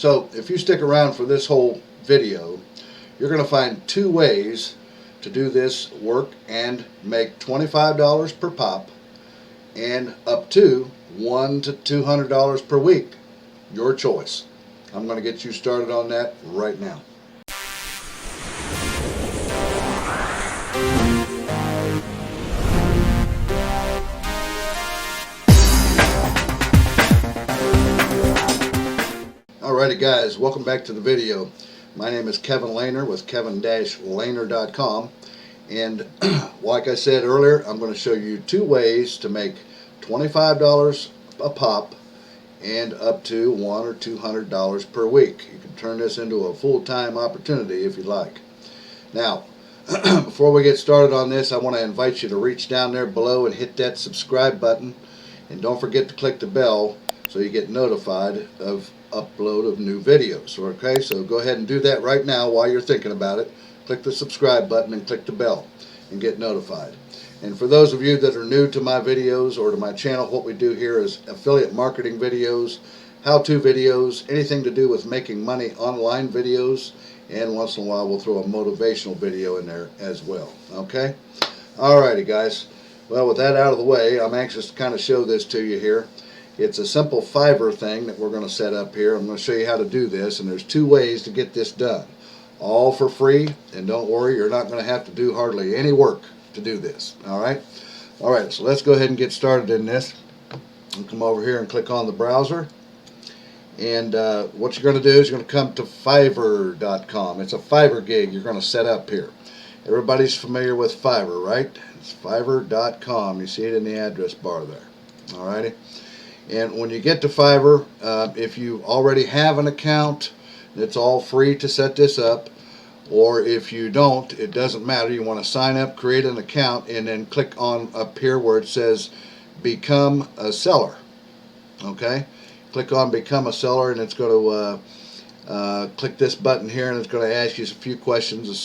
So if you stick around for this whole video, you're going to find two ways to do this work and make $25 per pop and up to $100 to $200 per week. Your choice. I'm going to get you started on that right now. Alrighty guys, welcome back to the video. My name is Kevin Lehner with kevin-lehner.com, and like I said earlier, I'm going to show you two ways to make $25 a pop and up to $100 or $200 per week. You can turn this into a full-time opportunity if you like. Now, before we get started on this, I want to invite you to reach down there below and hit that subscribe button, and don't forget to click the bell so you get notified of upload of new videos. Okay, so go ahead and do that right now while you're thinking about it. Click the subscribe button and click the bell and get notified. And for those of you that are new to my videos or to my channel, what we do here is affiliate marketing videos, how-to videos, anything to do with making money online videos, and once in a while we'll throw a motivational video in there as well. Okay? Alrighty guys. Well, with that out of the way, I'm anxious to kind of show this to you here. It's a simple Fiverr thing that we're going to set up here. I'm going to show you how to do this, and there's two ways to get this done. All for free, and don't worry, you're not going to have to do hardly any work to do this. Alright, so let's go ahead and get started in this. I'll come over here and click on the browser, and what you're going to do is you're going to come to Fiverr.com. It's a Fiverr gig you're going to set up here. Everybody's familiar with Fiverr, right? It's Fiverr.com. You see it in the address bar there. Alrighty. And when you get to Fiverr, if you already have an account, it's all free to set this up. Or if you don't, it doesn't matter. You want to sign up, create an account, and then click on up here where it says Become a Seller. Okay? Click on Become a Seller, and it's going to click this button here, and it's going to ask you a few questions to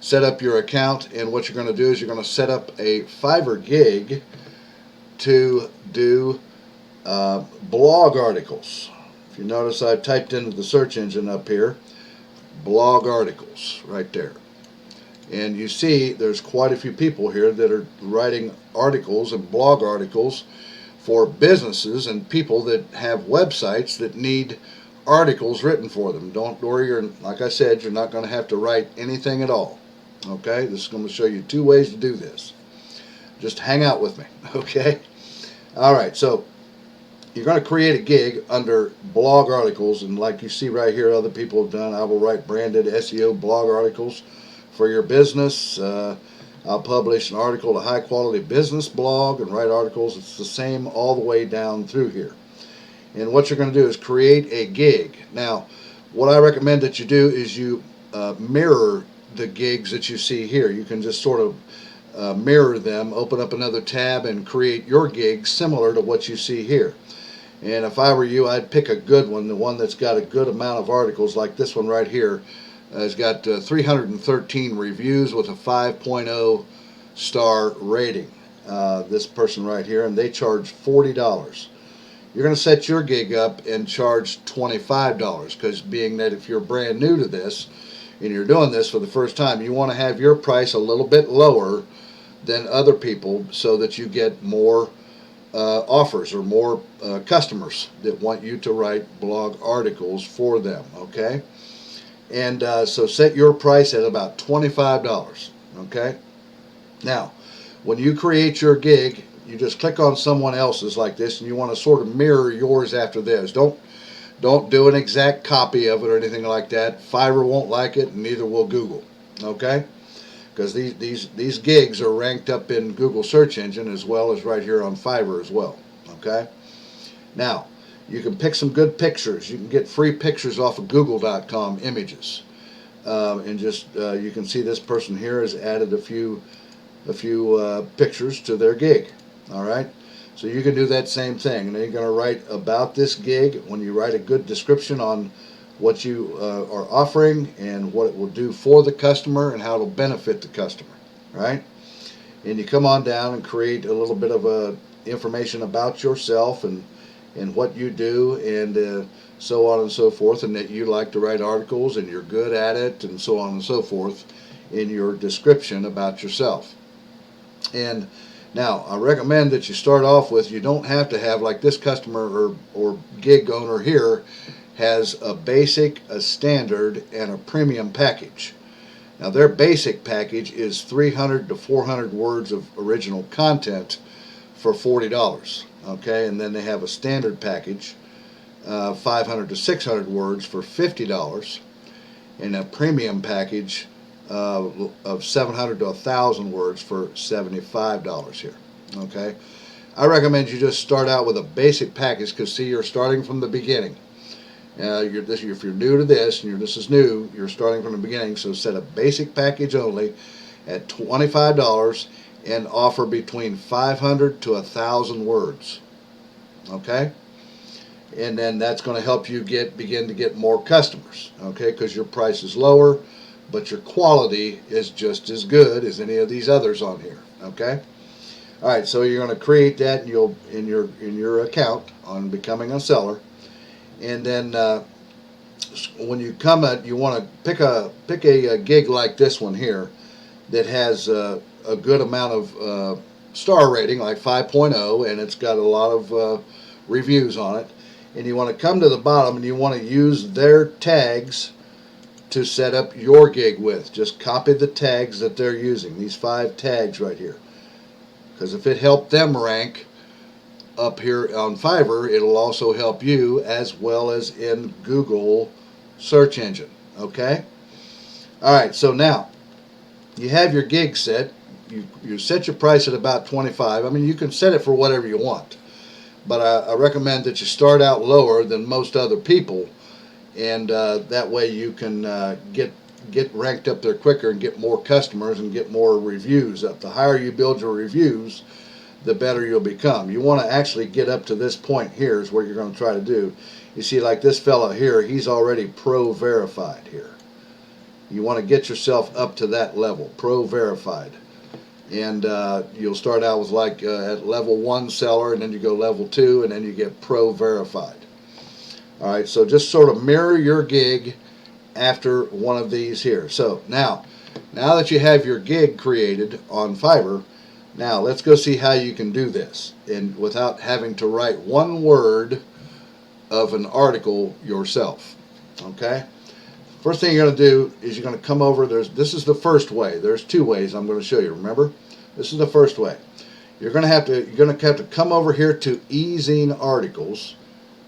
set up your account. And what you're going to do is you're going to set up a Fiverr gig to do blog articles. If you notice, I've typed into the search engine up here, blog articles, right there. And you see there's quite a few people here that are writing articles and blog articles for businesses and people that have websites that need articles written for them. Don't worry, like I said, you're not going to have to write anything at all. Okay, this is going to show you two ways to do this. Just hang out with me, okay? Alright, so you're going to create a gig under blog articles, and like you see right here, other people have done. I will write branded SEO blog articles for your business. I'll publish an article, a high quality business blog, and write articles. It's the same all the way down through here. And what you're going to do is create a gig. Now, what I recommend that you do is you mirror the gigs that you see here. You can just sort of mirror them, open up another tab, and create your gig similar to what you see here. And if I were you, I'd pick a good one, the one that's got a good amount of articles, like this one right here. It's got 313 reviews with a 5.0 star rating. This person right here, and they charge $40. You're going to set your gig up and charge $25, because being that if you're brand new to this and you're doing this for the first time, you want to have your price a little bit lower than other people so that you get more offers or more customers that want you to write blog articles for them. Okay, and so set your price at about $25. Okay, now when you create your gig, you just click on someone else's like this, and you want to sort of mirror yours after theirs. Don't do an exact copy of it or anything like that. Fiverr won't like it, and neither will Google. Okay, because these gigs are ranked up in Google search engine as well as right here on Fiverr as well. Okay, now you can pick some good pictures. You can get free pictures off of Google.com images, and just you can see this person here has added a few pictures to their gig. All right, so you can do that same thing, and then you're going to write about this gig. When you write a good description on what you are offering and what it will do for the customer and how it will benefit the customer, right? And you come on down and create a little bit of information about yourself and what you do, and so on and so forth, and that you like to write articles and you're good at it, and so on and so forth in your description about yourself. And now I recommend that you start off with, you don't have to have, like this customer or gig owner here has a basic, a standard, and a premium package. Now their basic package is 300 to 400 words of original content for $40. Okay, and then they have a standard package, 500 to 600 words for $50, and a premium package of 700 to 1,000 words for $75 here. Okay, I recommend you just start out with a basic package, because see, you're starting from the beginning. If you're new to this and this is new, you're starting from the beginning. So set a basic package only at $25 and offer between 500 to 1,000 words. Okay, and then that's going to help you begin to get more customers. Okay, because your price is lower, but your quality is just as good as any of these others on here. Okay. All right. So you're going to create that in your account on becoming a seller, and then when you come at, you want to pick a gig like this one here that has a good amount of star rating, like 5.0, and it's got a lot of reviews on it. And you want to come to the bottom and you want to use their tags to set up your gig with. Just copy the tags that they're using, these 5 tags right here. Because if it helped them rank up here on Fiverr, it'll also help you, as well as in Google search engine. Okay? Alright, so now you have your gig set. You set your price at about $25. I mean, you can set it for whatever you want, but I recommend that you start out lower than most other people, and that way you can get ranked up there quicker and get more customers and get more reviews up. The higher you build your reviews, the better you'll become. You want to actually get up to this point here is what you're going to try to do. You see, like this fella here, he's already pro verified here. You want to get yourself up to that level, pro verified. And you'll start out with like at level 1 seller, and then you go level 2, and then you get pro verified. All right, so just sort of mirror your gig after one of these here. So now that you have your gig created on Fiverr, now let's go see how you can do this and without having to write one word of an article yourself. Okay? First thing you're going to do is you're going to come over. This is the first way. There's 2 ways I'm going to show you. Remember, this is the first way. You're going to have to come over here to e-zine articles.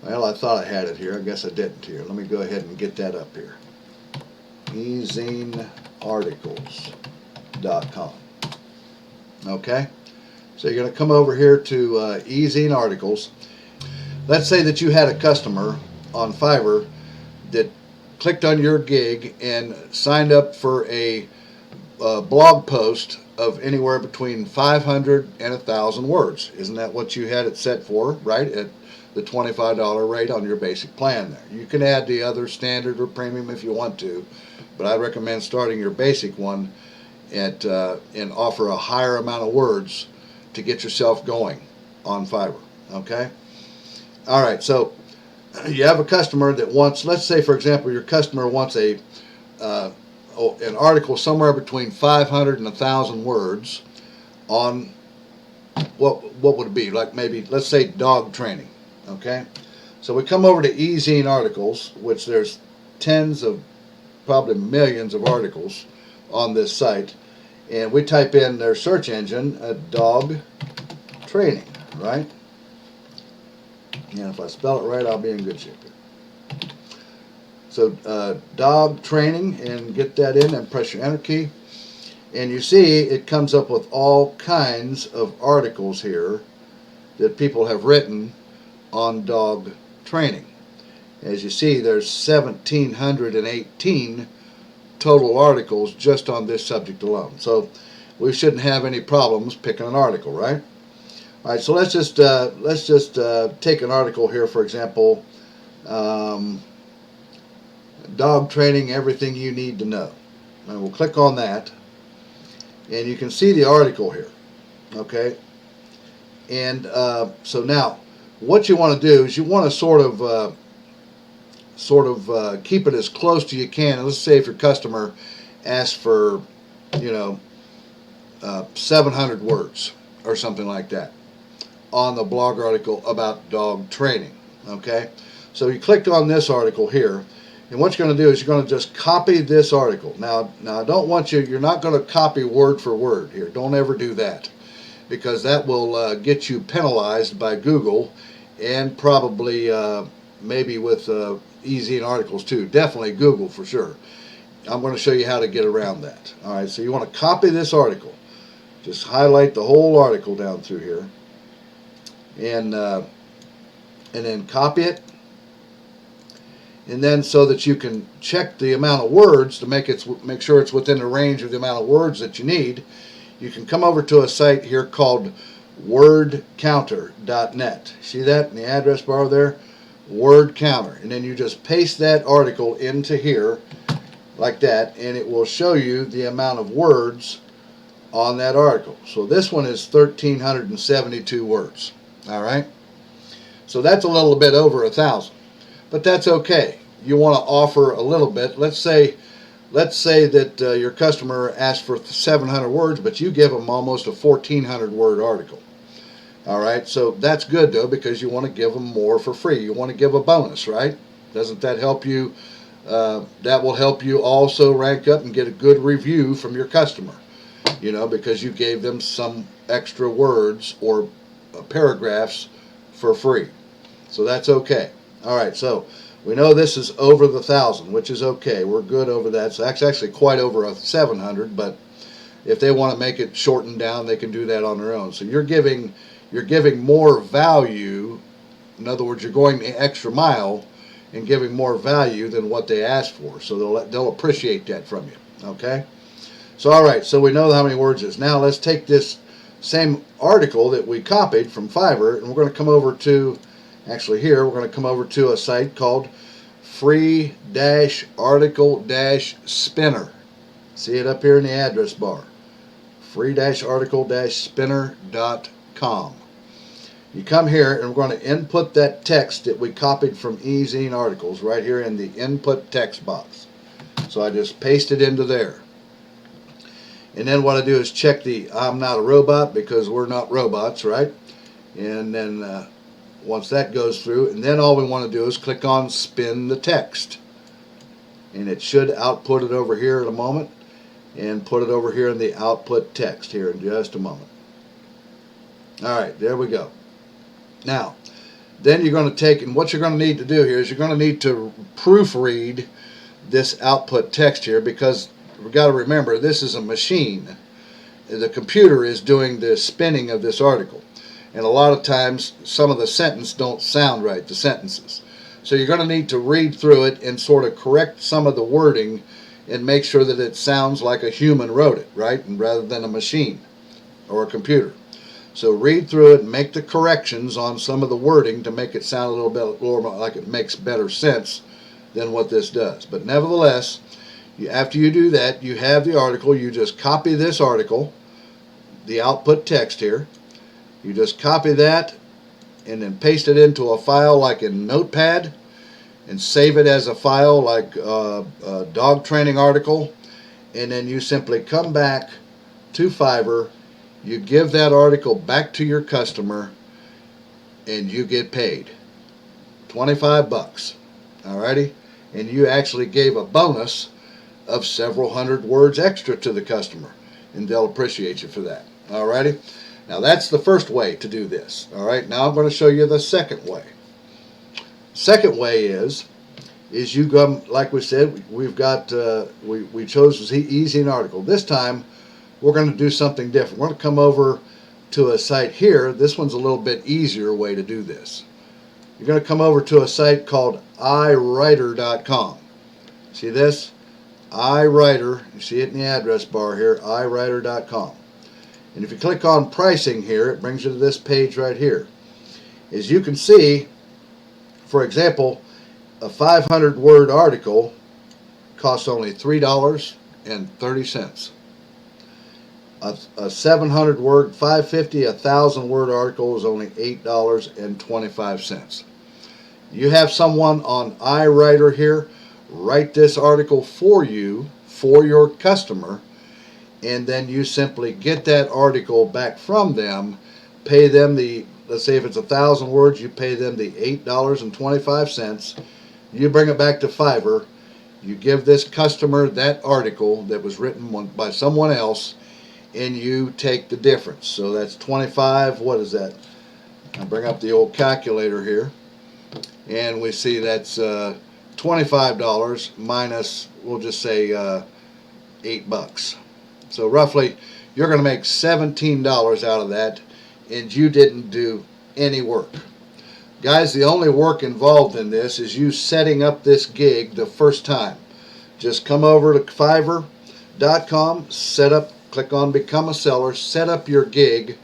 Well, I thought I had it here. I guess I didn't here. Let me go ahead and get that up here. e-zinearticles.com. Okay, so you're going to come over here to e-zine articles. Let's say that you had a customer on Fiverr that clicked on your gig and signed up for a blog post of anywhere between 500 and 1,000 words. Isn't that what you had it set for, right? At the $25 rate on your basic plan there. You can add the other standard or premium if you want to, but I recommend starting your basic one at and offer a higher amount of words to get yourself going on Fiverr. Okay? All right, so you have a customer that wants, let's say for example, your customer wants an article somewhere between 500 and 1,000 words on what would it be? Like maybe, let's say dog training. Okay, so we come over to e-zine articles, which there's tens of, probably millions of articles on this site, and we type in their search engine, dog training, right? And if I spell it right, I'll be in good shape here. So dog training, and get that in and press your enter key, and you see it comes up with all kinds of articles here that people have written on dog training. As you see, there's 1,718 total articles just on this subject alone. So we shouldn't have any problems picking an article, right? All right, so let's just take an article here, for example, dog training, everything you need to know. And we'll click on that, and you can see the article here. Okay, and so now what you want to do is you want to sort of sort of keep it as close to you can. Let's say if your customer asks for, you know, 700 words or something like that on the blog article about dog training. Okay, so you clicked on this article here, and what you're going to do is you're going to just copy this article. Now I don't want you're not going to copy word for word here. Don't ever do that, because that will get you penalized by Google, and probably maybe with e-zine articles too. Definitely Google for sure. I'm going to show you how to get around that. All right, so you want to copy this article. Just highlight the whole article down through here, and then copy it, and then so that you can check the amount of words to make sure it's within the range of the amount of words that you need. You can come over to a site here called wordcounter.net. See that in the address bar there? Word Counter. And then you just paste that article into here like that, and it will show you the amount of words on that article. So this one is 1,372 words. All right. So that's a little bit over 1,000, but that's okay. You want to offer a little bit. Let's say that your customer asks for 700 words, but you give them almost a 1,400 word article. All right, so that's good though, because you want to give them more for free. You want to give a bonus, right? Doesn't that help you? That will help you also rank up and get a good review from your customer, you know, because you gave them some extra words or paragraphs for free. So that's okay. All right, so we know this is over the 1,000, which is okay. We're good over that. So that's actually quite over a 700, but if they want to make it shortened down, they can do that on their own. So you're giving more value. In other words, you're going the extra mile and giving more value than what they asked for. So they'll appreciate that from you. Okay? So all right, so we know how many words it is. Now let's take this same article that we copied from Fiverr, and we're going to come over to, actually here, we're going to come over to a site called free-article-spinner. See it up here in the address bar. free-article-spinner.com. You come here and we're going to input that text that we copied from e-zine articles right here in the input text box. So I just paste it into there. And then what I do is check the I'm not a robot, because we're not robots, right? And then once that goes through, and then all we want to do is click on spin the text. And it should output it over here in a moment, and put it over here in the output text here in just a moment. All right, there we go. Now, then you're going to take, and what you're going to need to do here is you're going to need to proofread this output text here, because we've got to remember this is a machine. The computer is doing the spinning of this article, and a lot of times some of the sentences don't sound right, the sentences. So you're going to need to read through it and sort of correct some of the wording and make sure that it sounds like a human wrote it, right, and rather than a machine or a computer. So read through it and make the corrections on some of the wording to make it sound a little bit more like it makes better sense than what this does. But nevertheless, after you do that, you have the article. You just copy this article, the output text here. You just copy that and then paste it into a file like in Notepad, and save it as a file like a dog training article. And then you simply come back to Fiverr. You give that article back to your customer, and you get paid $25. Alrighty, and you actually gave a bonus of several hundred words extra to the customer, and they'll appreciate you for that. Alrighty, now that's the first way to do this. Alright, now I'm going to show you the second way. Second way is you come, like we said, we've got we chose the e-zine article. This time we're going to do something different. We're going to come over to a site here. This one's a little bit easier way to do this. You're going to come over to a site called iWriter.com. See this? iWriter. You see it in the address bar here, iWriter.com. And if you click on pricing here, it brings you to this page right here. As you can see, for example, a 500-word article costs only $3.30. A 700-word, 550, 1,000-word article is only $8.25. You have someone on iWriter here write this article for you, for your customer, and then you simply get that article back from them, pay them the, let's say if it's 1,000 words, you pay them the $8.25. You bring it back to Fiverr, you give this customer that article that was written by someone else, and you take the difference. So that's 25, what is that? I bring up the old calculator here, and we see that's $25 minus, we'll just say $8. So roughly you're going to make $17 out of that, and you didn't do any work. Guys, the only work involved in this is you setting up this gig the first time. Just come over to Fiverr.com, set up, click on Become a Seller, set up your gig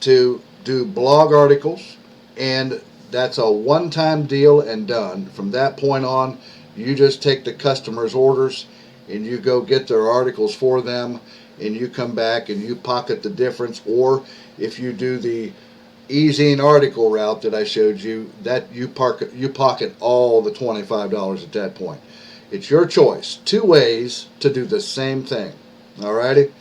to do blog articles, and that's a one-time deal and done. From that point on, you just take the customer's orders and you go get their articles for them, and you come back and you pocket the difference. Or if you do the e-zine article route that I showed you, that you pocket all the $25 at that point. It's your choice. Two ways to do the same thing. Alrighty?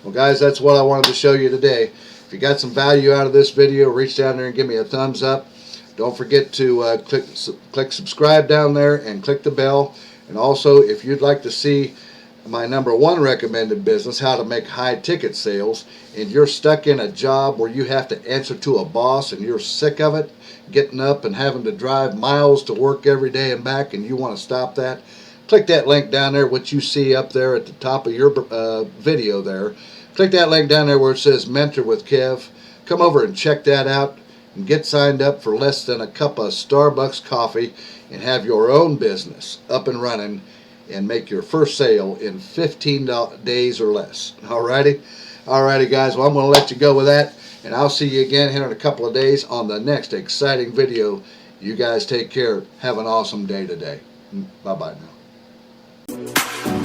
Well, guys, that's what I wanted to show you today. If you got some value out of this video, reach down there and give me a thumbs up. Don't forget to click subscribe down there and click the bell. And also, if you'd like to see my #1 recommended business, how to make high ticket sales, and you're stuck in a job where you have to answer to a boss and you're sick of it, getting up and having to drive miles to work every day and back, and you want to stop that, click that link down there, which you see up there at the top of your video there. Click that link down there where it says Mentor with Kev. Come over and check that out and get signed up for less than a cup of Starbucks coffee and have your own business up and running and make your first sale in 15 days or less. Alrighty? Alrighty, guys. Well, I'm going to let you go with that, and I'll see you again here in a couple of days on the next exciting video. You guys take care. Have an awesome day today. Bye-bye now.